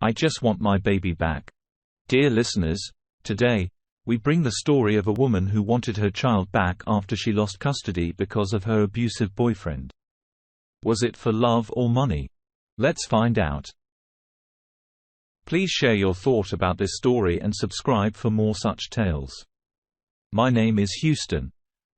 I just want my baby back. Dear listeners, today, we bring the story of a woman who wanted her child back after she lost custody because of her abusive boyfriend. Was it for love or money? Let's find out. Please share your thought about this story and subscribe for more such tales. My name is Houston,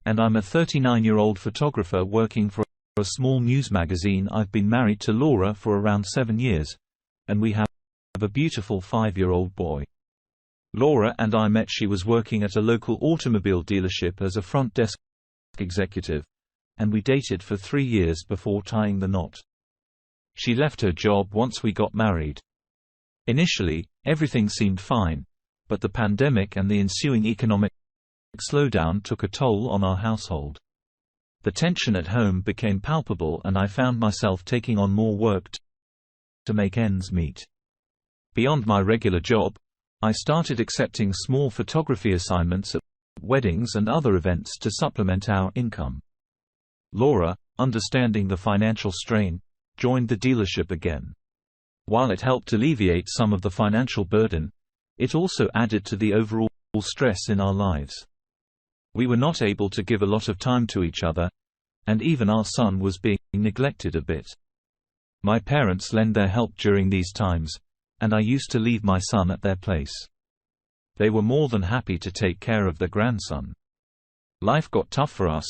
and I'm a 39-year-old photographer working for a small news magazine. I've been married to Laura for around 7 years, and we have a beautiful 5-year-old boy. Laura and I met. She was working at a local automobile dealership as a front desk executive, and we dated for 3 years before tying the knot. She left her job once we got married. Initially, everything seemed fine, but the pandemic and the ensuing economic slowdown took a toll on our household. The tension at home became palpable, and I found myself taking on more work to make ends meet. Beyond my regular job, I started accepting small photography assignments at weddings and other events to supplement our income. Laura, understanding the financial strain, joined the dealership again. While it helped alleviate some of the financial burden, it also added to the overall stress in our lives. We were not able to give a lot of time to each other, and even our son was being neglected a bit. My parents lent their help during these times, and I used to leave my son at their place. They were more than happy to take care of their grandson. Life got tough for us,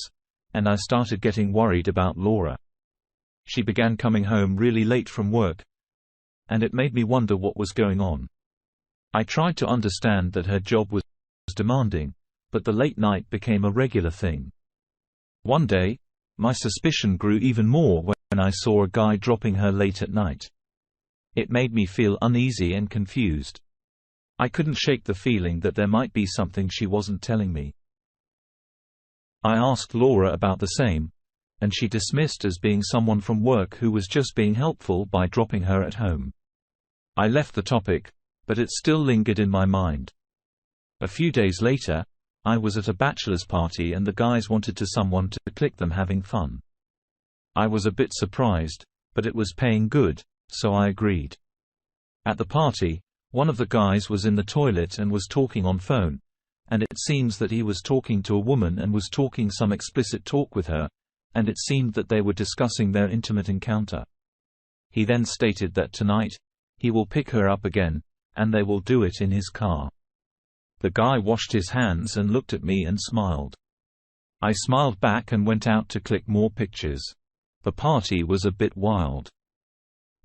and I started getting worried about Laura. She began coming home really late from work, and it made me wonder what was going on. I tried to understand that her job was demanding, but the late night became a regular thing. One day, my suspicion grew even more when I saw a guy dropping her late at night. It made me feel uneasy and confused. I couldn't shake the feeling that there might be something she wasn't telling me. I asked Laura about the same, and she dismissed as being someone from work who was just being helpful by dropping her at home. I left the topic, but it still lingered in my mind. A few days later, I was at a bachelor's party and the guys wanted someone to click them having fun. I was a bit surprised, but it was paying good, so I agreed. At the party, one of the guys was in the toilet and was talking on phone, and it seems that he was talking to a woman and was talking some explicit talk with her, and it seemed that they were discussing their intimate encounter. He then stated that tonight, he will pick her up again, and they will do it in his car. The guy washed his hands and looked at me and smiled. I smiled back and went out to click more pictures. The party was a bit wild.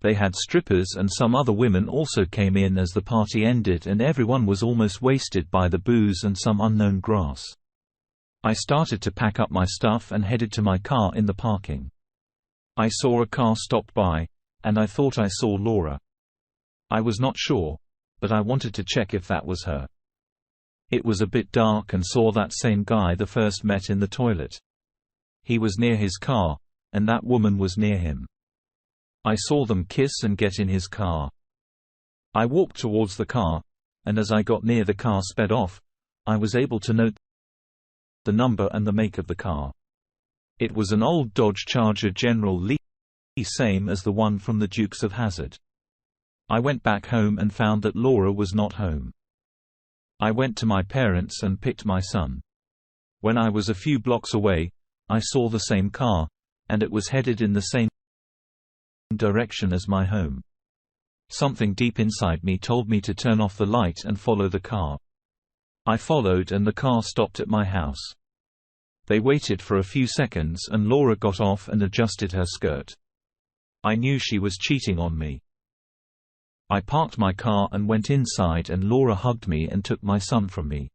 They had strippers and some other women also came in as the party ended, and everyone was almost wasted by the booze and some unknown grass. I started to pack up my stuff and headed to my car in the parking. I saw a car stopped by, and I thought I saw Laura. I was not sure, but I wanted to check if that was her. It was a bit dark and saw that same guy the first met in the toilet. He was near his car, and that woman was near him. I saw them kiss and get in his car. I walked towards the car, and as I got near the car sped off, I was able to note the number and the make of the car. It was an old Dodge Charger General Lee, same as the one from the Dukes of Hazzard. I went back home and found that Laura was not home. I went to my parents and picked my son. When I was a few blocks away, I saw the same car, and it was headed in the same direction as my home. Something deep inside me told me to turn off the light and follow the car. I followed and the car stopped at my house. They waited for a few seconds and Laura got off and adjusted her skirt. I knew she was cheating on me. I parked my car and went inside, and Laura hugged me and took my son from me.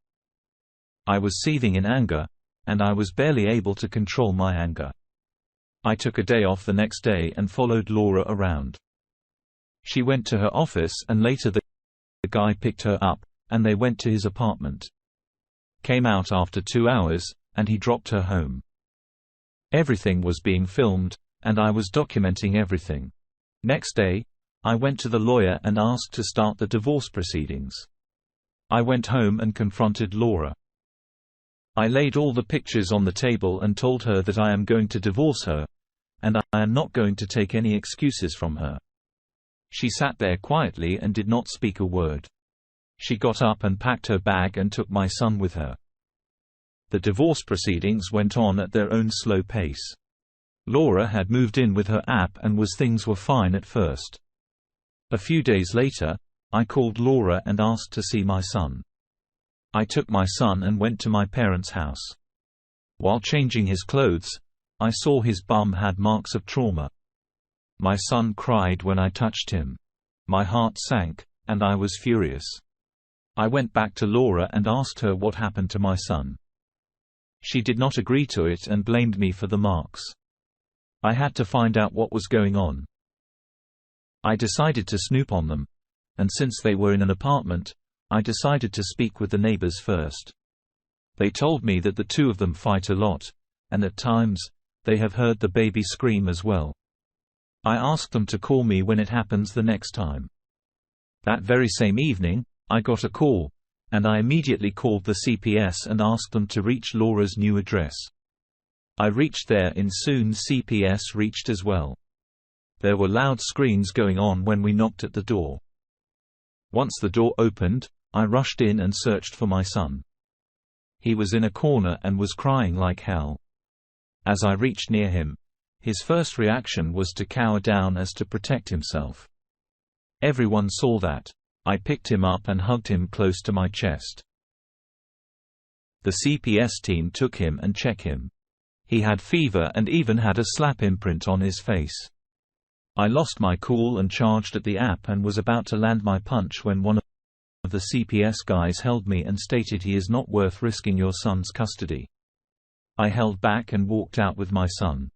I was seething in anger, and I was barely able to control my anger. I took a day off the next day and followed Laura around. She went to her office and later the guy picked her up, and they went to his apartment. Came out after 2 hours, and he dropped her home. Everything was being filmed, and I was documenting everything. Next day, I went to the lawyer and asked to start the divorce proceedings. I went home and confronted Laura. I laid all the pictures on the table and told her that I am going to divorce her, and I am not going to take any excuses from her. She sat there quietly and did not speak a word. She got up and packed her bag and took my son with her. The divorce proceedings went on at their own slow pace. Laura had moved in with her app and things were fine at first. A few days later, I called Laura and asked to see my son. I took my son and went to my parents' house. While changing his clothes, I saw his bum had marks of trauma. My son cried when I touched him. My heart sank, and I was furious. I went back to Laura and asked her what happened to my son. She did not agree to it and blamed me for the marks. I had to find out what was going on. I decided to snoop on them, and since they were in an apartment, I decided to speak with the neighbors first. They told me that the two of them fight a lot, and at times, they have heard the baby scream as well. I asked them to call me when it happens the next time. That very same evening, I got a call, and I immediately called the CPS and asked them to reach Laura's new address. I reached there and soon CPS reached as well. There were loud screams going on when we knocked at the door. Once the door opened, I rushed in and searched for my son. He was in a corner and was crying like hell. As I reached near him, his first reaction was to cower down as to protect himself. Everyone saw that. I picked him up and hugged him close to my chest. The CPS team took him and checked him. He had fever and even had a slap imprint on his face. I lost my cool and charged at the app and was about to land my punch when one of the CPS guys held me and stated he is not worth risking your son's custody. I held back and walked out with my son.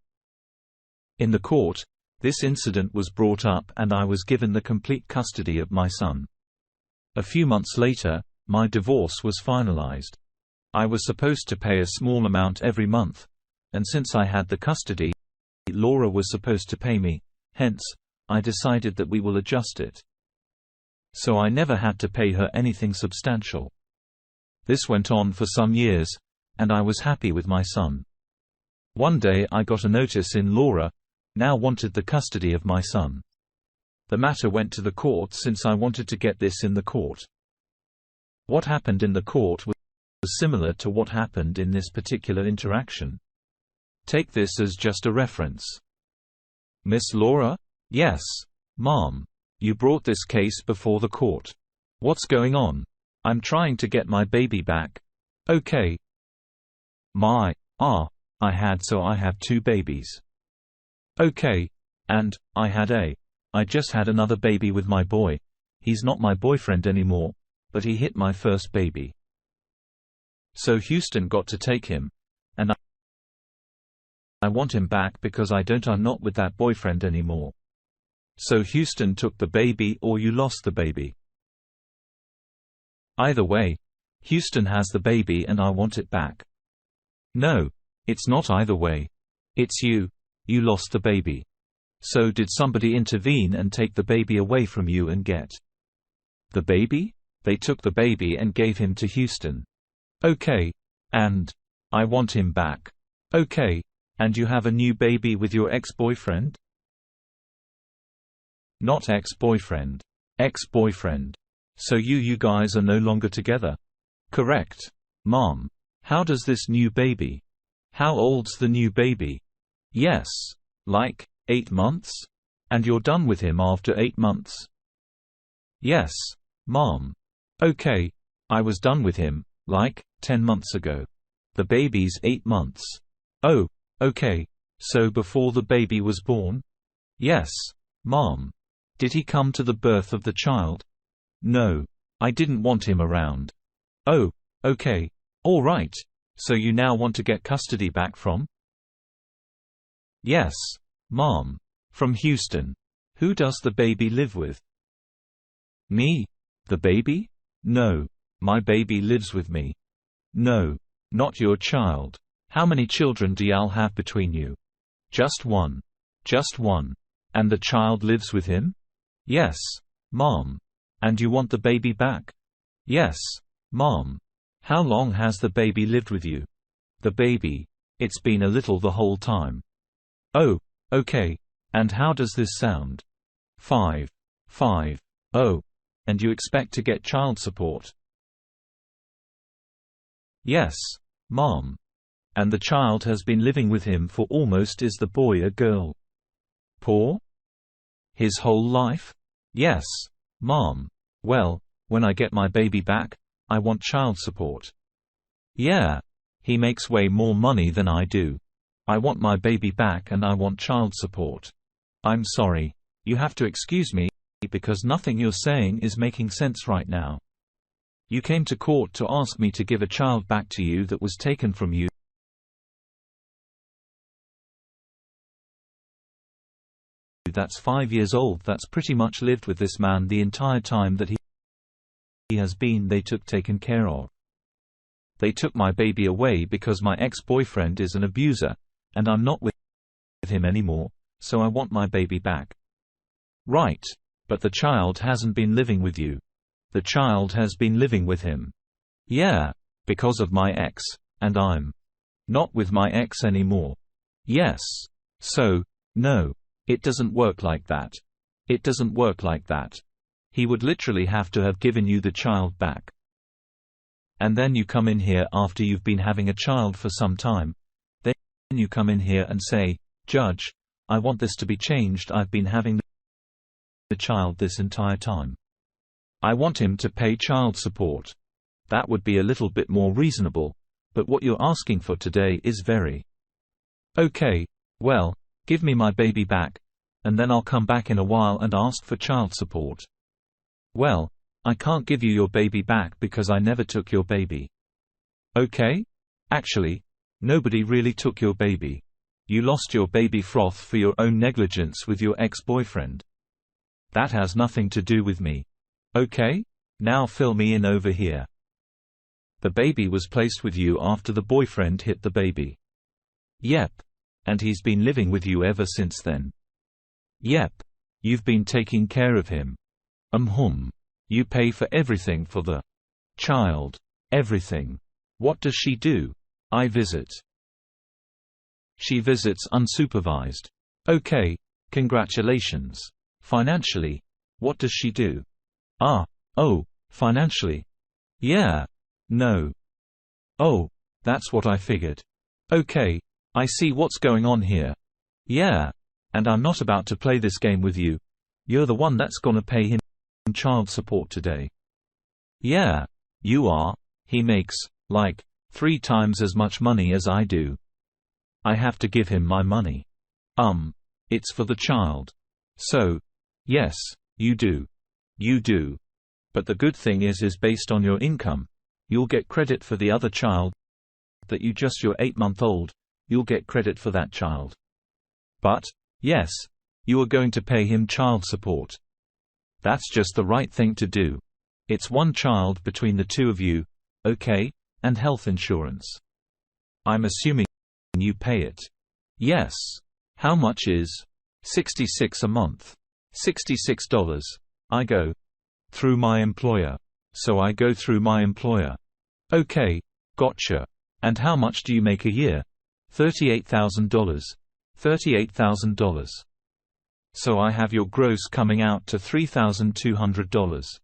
In the court, this incident was brought up and I was given the complete custody of my son. A few months later, my divorce was finalized. I was supposed to pay a small amount every month, and since I had the custody, Laura was supposed to pay me, hence, I decided that we will adjust it. So I never had to pay her anything substantial. This went on for some years, and I was happy with my son. One day I got a notice in Laura now wanted the custody of my son. The matter went to the court since I wanted to get this in the court. What happened in the court was similar to what happened in this particular interaction. Take this as just a reference. Miss Laura? Yes, Mom. You brought this case before the court. What's going on? I'm trying to get my baby back. Okay. I have 2 babies. Okay. And, I just had another baby with my boy. He's not my boyfriend anymore, but he hit my first baby. So Houston got to take him, and I want him back because I'm not with that boyfriend anymore. So Houston took the baby or you lost the baby. Either way, Houston has the baby and I want it back. No, it's not either way. It's you lost the baby. So did somebody intervene and take the baby away from you and get the baby? They took the baby and gave him to Houston. Okay. And I want him back. Okay. And you have a new baby with your ex-boyfriend? Not ex-boyfriend. Ex-boyfriend. So you guys are no longer together? Correct. Mom. How does this new baby? How old's the new baby? Yes. Like 8 months? And you're done with him after 8 months? Yes, Mom. Okay. I was done with him, 10 months ago. The baby's 8 months. Oh, okay. So before the baby was born? Yes, Mom. Did he come to the birth of the child? No. I didn't want him around. Oh, okay. All right. So you now want to get custody back from? Yes, Mom. From Houston. Who does the baby live with? Me? The baby? No. My baby lives with me. No. Not your child. How many children do y'all have between you? Just one. Just one. And the child lives with him? Yes, Mom. And you want the baby back? Yes, Mom. How long has the baby lived with you? The baby. It's been a little the whole time. Oh, okay. And how does this sound? 5. 5. Oh. And you expect to get child support? Yes, Mom. And the child has been living with him for almost. Is the boy a girl? Poor? His whole life? Yes, Mom. Well, when I get my baby back, I want child support. Yeah. He makes way more money than I do. I want my baby back and I want child support. I'm sorry. You have to excuse me, because nothing you're saying is making sense right now. You came to court to ask me to give a child back to you that was taken from you. That's 5 years old. That's pretty much lived with this man the entire time that he has been taken care of. They took my baby away because my ex-boyfriend is an abuser, and I'm not with him anymore, so I want my baby back. Right. But the child hasn't been living with you. The child has been living with him. Yeah. Because of my ex, and I'm not with my ex anymore. Yes. So, no. It doesn't work like that. It doesn't work like that. He would literally have to have given you the child back. And then you come in here after you've been having a child for some time. Then you come in here and say, "Judge, I want this to be changed. I've been having the child this entire time. I want him to pay child support." That would be a little bit more reasonable, but what you're asking for today is very. Okay, well, give me my baby back, and then I'll come back in a while and ask for child support. Well, I can't give you your baby back because I never took your baby. Okay? Actually, nobody really took your baby. You lost your baby froth for your own negligence with your ex-boyfriend. That has nothing to do with me. Okay? Now fill me in over here. The baby was placed with you after the boyfriend hit the baby. Yep. And he's been living with you ever since then. Yep. You've been taking care of him. You pay for everything for the child. Everything. What does she do? I visit. She visits unsupervised. Okay, congratulations. Financially, what does she do? Oh, financially. Yeah. No. Oh, that's what I figured. Okay, I see what's going on here. Yeah. And I'm not about to play this game with you. You're the one that's gonna pay him child support today. Yeah. You are. He makes, like, 3 times as much money as I do. I have to give him my money. It's for the child. So, yes, you do. You do. But the good thing is based on your income, you'll get credit for the other child that you're 8-month-old, you'll get credit for that child. But, yes, you are going to pay him child support. That's just the right thing to do. It's one child between the two of you, okay, and health insurance. I'm assuming you pay it. Yes. How much is $66 a month? $66. I go through my employer. So I go through my employer. Okay, gotcha. And how much do you make a year? $38,000. $38,000. So I have your gross coming out to $3,200.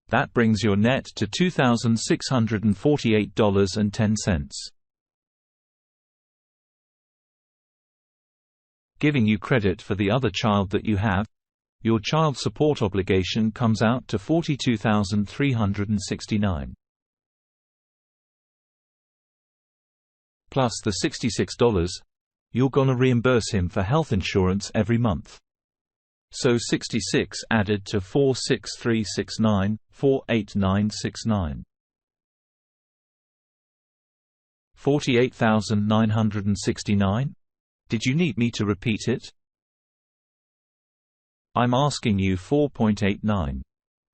That brings your net to $2,648.10. Giving you credit for the other child that you have, your child support obligation comes out to $42,369. Plus the $66, you're gonna reimburse him for health insurance every month. So 66 added to 46369, 48969. $48,969? Did you need me to repeat it? I'm asking you 4.89.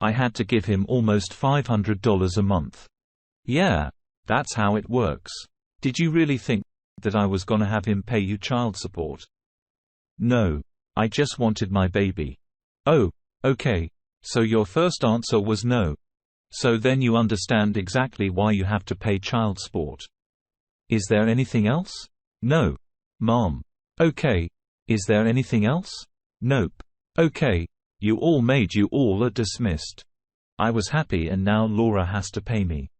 I had to give him almost $500 a month. Yeah, that's how it works. Did you really think that I was gonna have him pay you child support? No. I just wanted my baby. Oh, okay. So your first answer was no. So then you understand exactly why you have to pay child support. Is there anything else? No. Mom. Okay. Is there anything else? Nope. Okay. You all are dismissed. I was happy and now Laura has to pay me.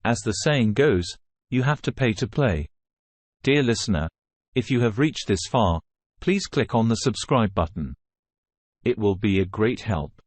As the saying goes, you have to pay to play. Dear listener, if you have reached this far, please click on the subscribe button. It will be a great help.